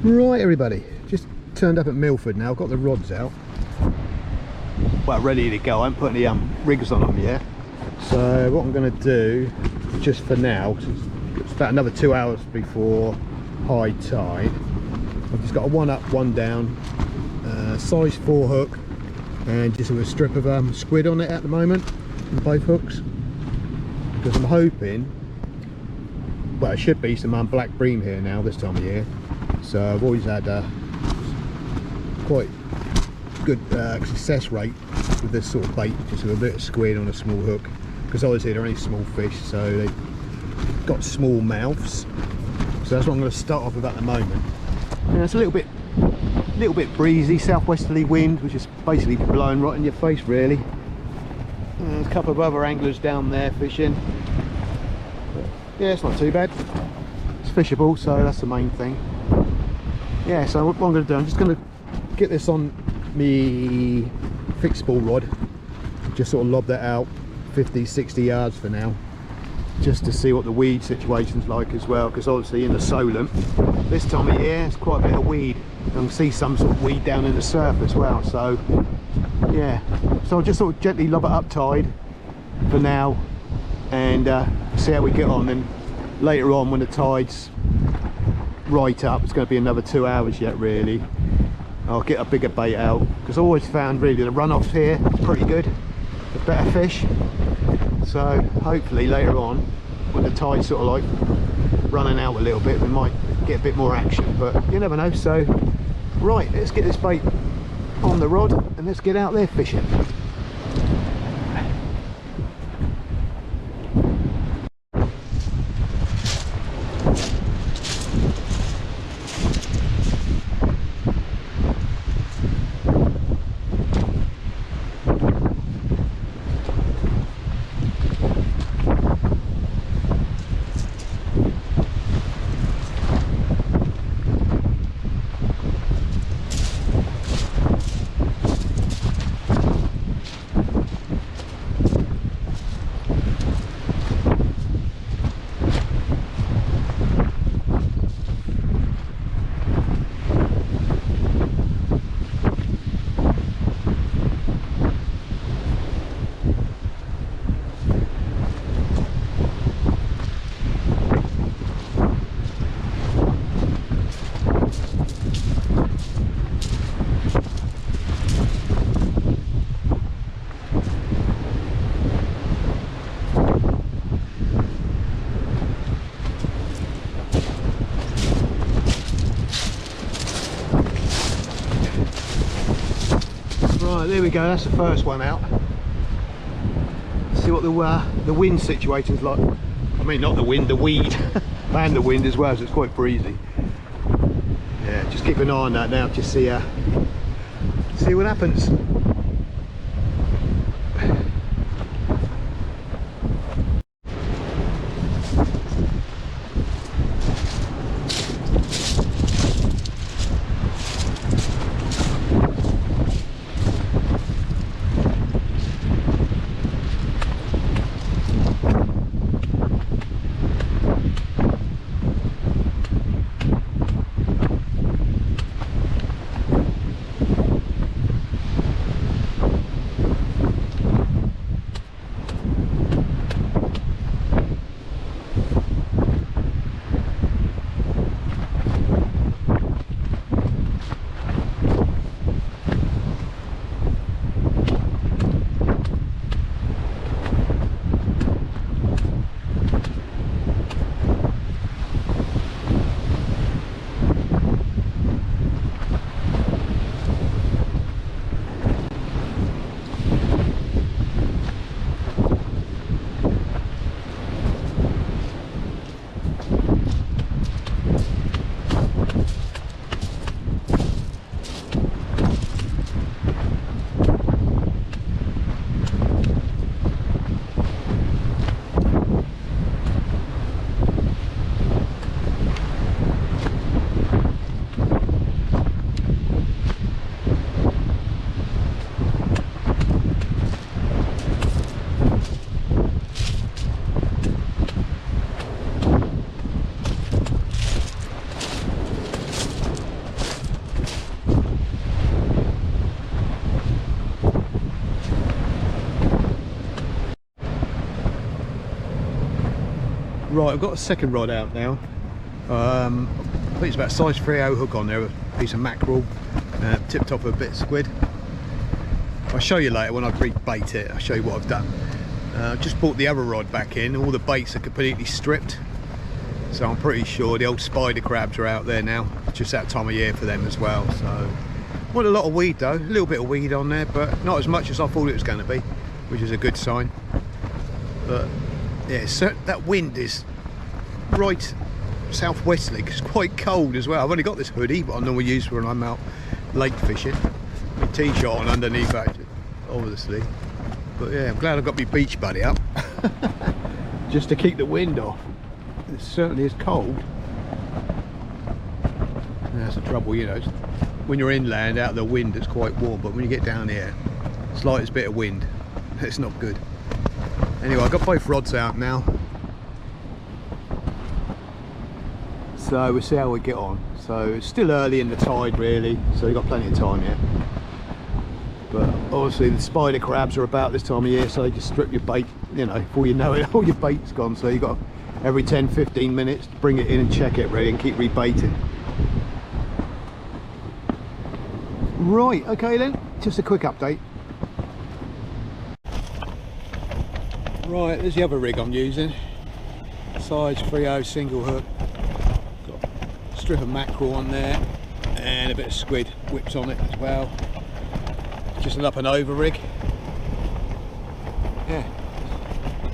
Right everybody, just turned up at Milford now, got the rods out. Well, ready to go. I haven't put any riggers on them yet. So what I'm going to do, just for now, it's about another 2 hours before high tide. I've just got a one up, one down, size 4 hook, and just with a strip of squid on it at the moment, on both hooks. Because I'm hoping, well, there should be some black bream here now this time of year. So I've always had quite good success rate with this sort of bait, just with a bit of squid on a small hook, because obviously they're only small fish, so they've got small mouths. So that's what I'm going to start off with at the moment. Now, it's a little bit breezy, southwesterly wind, which is basically blowing right in your face really. There's a couple of other anglers down there fishing, but yeah, it's not too bad. It's fishable, so that's the main thing. Yeah, so what I'm going to do, I'm just going to get this on me fixed spool rod, just sort of lob that out 50-60 yards for now, just to see what the weed situation's like as well, because obviously in the Solent this time of year it's quite a bit of weed. I can see some sort of weed down in the surf as well, so yeah, so I'll just sort of gently lob it up tide for now and see how we get on. And later on, when the tide's right up, it's going to be another 2 hours yet really, I'll get a bigger bait out, because I always found really the runoffs here is pretty good, the better fish. So hopefully later on, when the tide's sort of like running out a little bit, we might get a bit more action, but you never know. So right, let's get this bait on the rod and let's get out there fishing. Right, there we go, that's the first one out. Let's see what the wind situation's like. I mean, not the wind, the weed. And the wind as well, so it's quite breezy. Yeah, just keep an eye on that now, just see what happens. Right, I've got a second rod out now. I think it's about a size 3/0 hook on there, a piece of mackerel, tipped off with a bit of squid. I'll show you later when I pre-bait it. I'll show you what I've done. Just brought the other rod back in. All the baits are completely stripped, so I'm pretty sure the old spider crabs are out there now. Just that time of year for them as well. So, not a lot of weed though, a little bit of weed on there, but not as much as I thought it was going to be, which is a good sign. But yeah, so that wind is right southwesterly. It's quite cold as well. I've only got this hoodie, but I normally use when I'm out lake fishing. My t-shirt on underneath that, obviously. But yeah, I'm glad I've got my beach buddy up just to keep the wind off. It certainly is cold. And that's the trouble, you know, when you're inland out of the wind it's quite warm, but when you get down here, slightest bit of wind, it's not good. Anyway, I've got both rods out now, so we'll see how we get on. So it's still early in the tide really, so we've got plenty of time yet. But obviously the spider crabs are about this time of year, so they just strip your bait, you know, before you know it, all your bait's gone. So you've got every 10-15 minutes to bring it in and check it really and keep rebaiting. Right, okay then, just a quick update. Right, there's the other rig I'm using. Size 3/0 single hook. Got a strip of mackerel on there and a bit of squid whipped on it as well. Just an up and over rig. Yeah,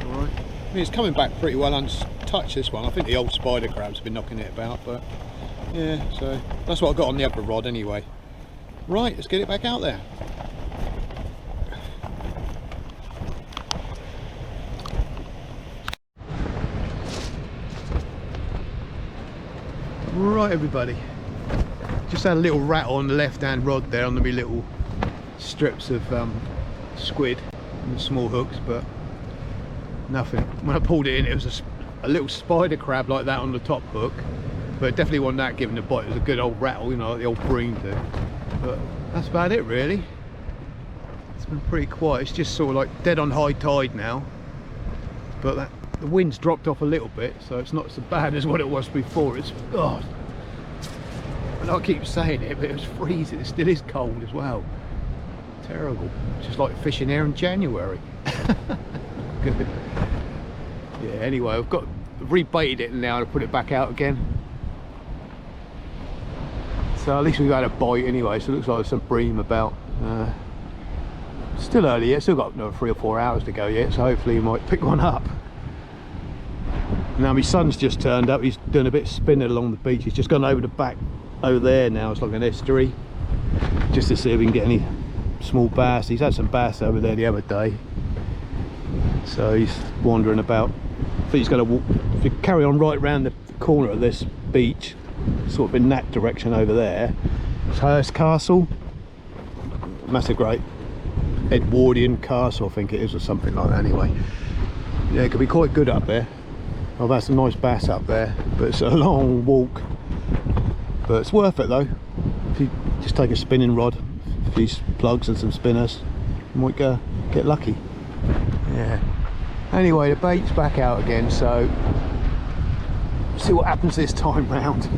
alright. I mean, it's coming back pretty well untouched, this one. I think the old spider crabs have been knocking it about, but yeah, so that's what I got on the upper rod anyway. Right, let's get it back out there. Right everybody, just had a little rattle on the left hand rod there on the little strips of squid and small hooks, but nothing. When I pulled it in, it was a little spider crab like that on the top hook, but it definitely wasn't that giving the bite. It was a good old rattle, you know, like the old bream do. But that's about it really. It's been pretty quiet. It's just sort of like dead on high tide now, but the wind's dropped off a little bit, so it's not so bad as what it was before. It's, God, and I keep saying it, but it was freezing. It still is cold as well. Terrible. Just like fishing here in January. Good. Yeah, anyway, I've rebaited it now to put it back out again. So at least we've had a bite anyway, so it looks like there's some bream about. Still early yet, still got another 3 or 4 hours to go yet, so hopefully you might pick one up. Now my son's just turned up. He's doing a bit of spinning along the beach. He's just gone over the back over there now. It's like an estuary, just to see if we can get any small bass. He's had some bass over there the other day, so he's wandering about. I think he's going to walk, if you carry on right round the corner of this beach, sort of in that direction over there, it's Hurst Castle. And that's a great Edwardian castle, I think it is, or something like that. Anyway, yeah, it could be quite good up there. I've had some nice bass up there, but it's a long walk, but it's worth it though. If you just take a spinning rod, a few plugs and some spinners, you might get lucky. Yeah, anyway, the bait's back out again, so see what happens this time round.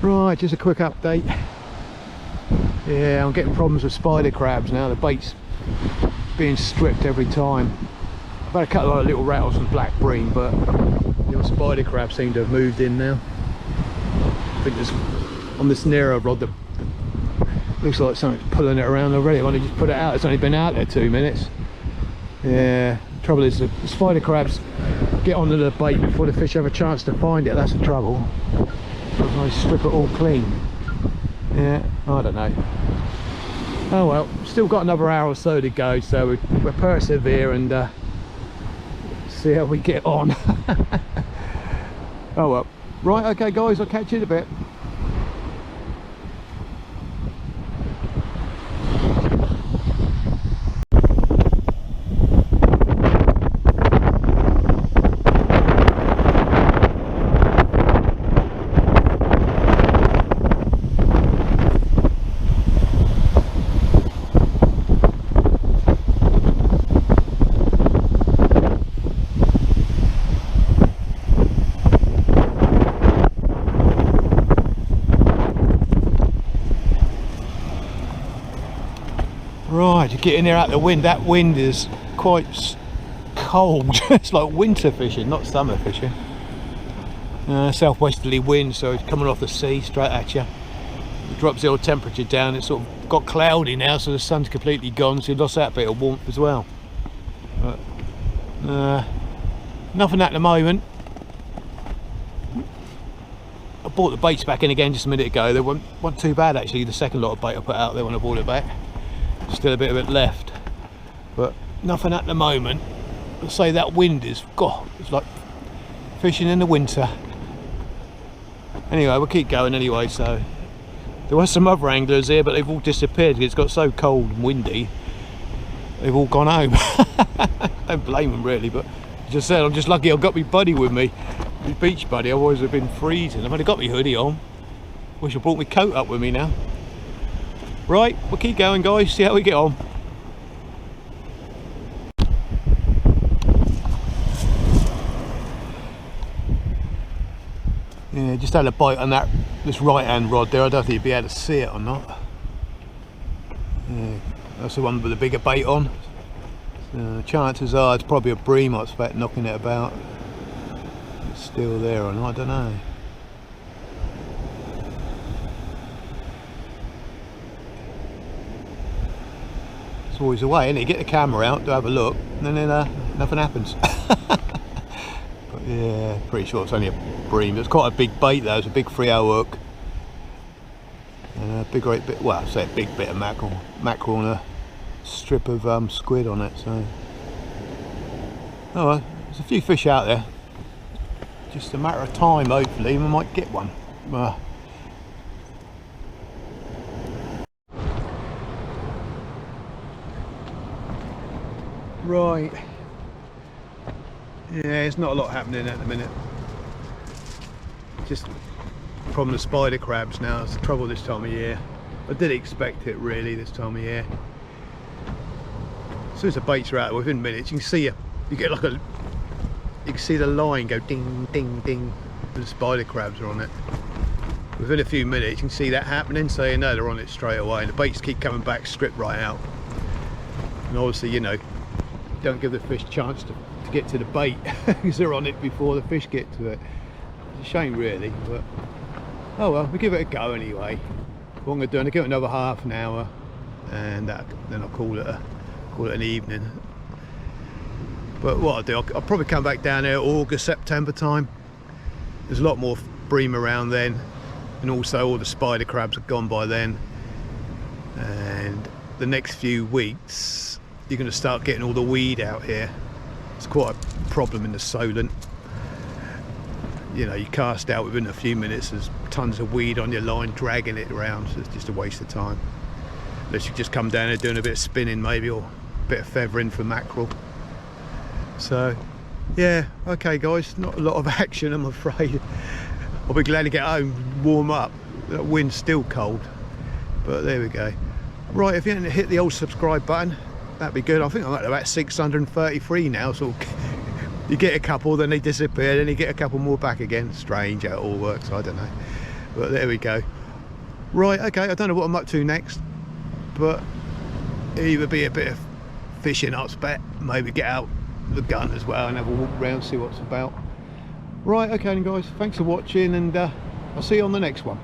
Right, just a quick update. Yeah, I'm getting problems with spider crabs now. The bait's being stripped every time. I've had a couple of little rattles and black bream, but the old spider crabs seem to have moved in now. I think there's on this Nero rod that looks like something's pulling it around already. I want to just put it out. It's only been out there 2 minutes. Yeah, the trouble is the spider crabs get onto the bait before the fish have a chance to find it. That's the trouble. I strip it all clean. Yeah, I don't know. Oh well, still got another hour or so to go, so we'll persevere and see how we get on. Oh well. Right, okay guys, I'll catch you in a bit. Right, you get in there out the wind. That wind is quite cold. It's like winter fishing, not summer fishing. Southwesterly wind, so it's coming off the sea straight at you. It drops the old temperature down. It's sort of got cloudy now, so the sun's completely gone, so you lost that bit of warmth as well. But nothing at the moment. I brought the baits back in again just a minute ago. They weren't too bad actually. The second lot of bait I put out there when I brought it back. Still a bit of it left, but nothing at the moment. I'll say that wind is, God, it's like fishing in the winter. Anyway, we'll keep going anyway. So there were some other anglers here, but they've all disappeared. It's got so cold and windy, they've all gone home. Don't blame them really, but just said I'm just lucky I've got my buddy with me, my beach buddy. Otherwise I've been freezing. I've only got my hoodie on. Wish I brought my coat up with me now. Right, we'll keep going guys, see how we get on. Yeah, just had a bite on this right hand rod there. I don't think you'd be able to see it or not. Yeah, that's the one with the bigger bait on. Chances are it's probably a bream, I expect, knocking it about. It's still there or not, I don't know. It's always the way, isn't it? You get the camera out to have a look, and then nothing happens. But yeah, pretty sure it's only a bream. It's quite a big bait though. It's a big 3/0 hook. And a big great bit, well, I say a big bit of mackerel and a strip of squid on it. So, oh well, there's a few fish out there. Just a matter of time, hopefully, we might get one. Right, yeah, there's not a lot happening at the minute. Just problem with spider crabs now. It's the trouble this time of year. I did expect it really this time of year. As soon as the baits are out within minutes, you can see you get like you can see the line go ding ding ding and the spider crabs are on it. Within a few minutes you can see that happening, so you know they're on it straight away, and the baits keep coming back stripped right out. And obviously, you know, don't give the fish a chance to get to the bait because they're on it before the fish get to it. It's a shame really, but oh well, we'll give it a go anyway. What I'm going to do, I'm going to give it another half an hour, and then I'll call it an evening. But what I'll do, I'll probably come back down there August, September time. There's a lot more bream around then, and also all the spider crabs are gone by then. And the next few weeks you're going to start getting all the weed out here. It's quite a problem in the Solent. You know, you cast out within a few minutes, there's tons of weed on your line dragging it around, so it's just a waste of time. Unless you just come down there doing a bit of spinning maybe, or a bit of feathering for mackerel. So yeah, okay guys, not a lot of action I'm afraid. I'll be glad to get home, warm up. That wind's still cold, but there we go. Right, if you didn't hit the old subscribe button, that'd be good. I think I'm at about 633 now, so you get a couple, then they disappear, then you get a couple more back again. Strange how it all works, I don't know. But there we go. Right, okay, I don't know what I'm up to next, but either be a bit of fishing, I expect, maybe get out the gun as well and have a walk around, see what's about. Right, okay then guys, thanks for watching, and I'll see you on the next one.